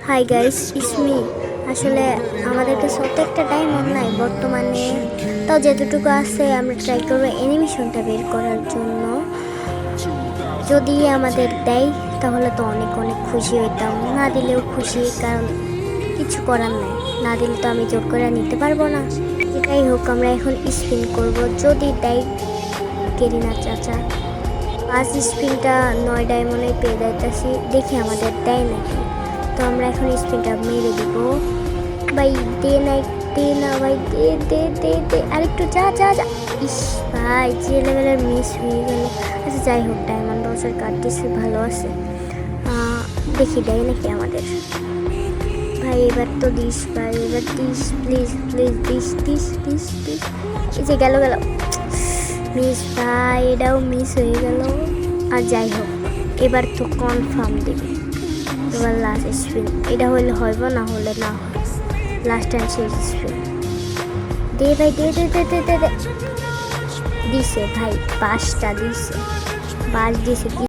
Hi guys, ইসমি। আসলে আমাদের কাছে অত একটা ডায়মন্ড নাই বর্তমানে, তাও যেতটুকু আছে আমরা ট্রাই করবো অ্যানিমেশনটা বের করার জন্য। যদি আমাদের দেয় তাহলে তো অনেক অনেক খুশি হইতাম, না দিলেও খুশি, কারণ কিছু করার নাই। না দিলে তো আমি জোর করে নিতে পারবো না। এটাই হোক, আমরা এখন স্পিন করব, যদি দেয় কেরিনা চাচা। ফার্স্ট স্পিনটা 9 ডায়মন্ডে পেয়ে যাইতেছি, দেখি আমাদের দেয় নাকি। তো আমরা এখন স্পিনটা মেরে দিব। ভাই দে নাই, দে না ভাই, দে দে দে দে, আরেকটু যা যা যা। ইস ভাই, যে লেভেলের মিস হয়ে গেল। আচ্ছা যাই হোক, ডায়মন্ড বক্সের কার্ড দিচ্ছে, ভালো আছে। দেখি দেয় নাকি আমাদের। ভাই এবার তো দিস ভাই, এবার this, please please, this this this this. এই যে গেল গেল, মিস ভাই, এটাও মিস হয়ে গেল। আর যাই হোক, এবার তো কনফার্ম দেবে। এবার লাস্ট স্পিন, এটা হলে হইব, না হলে না হয়। লাস্ট টাইম শেষ স্পিন, দে ভাই, দে দে দে দে দে দে। দিছে ভাই, 5টা দিছে, 5 দিছে।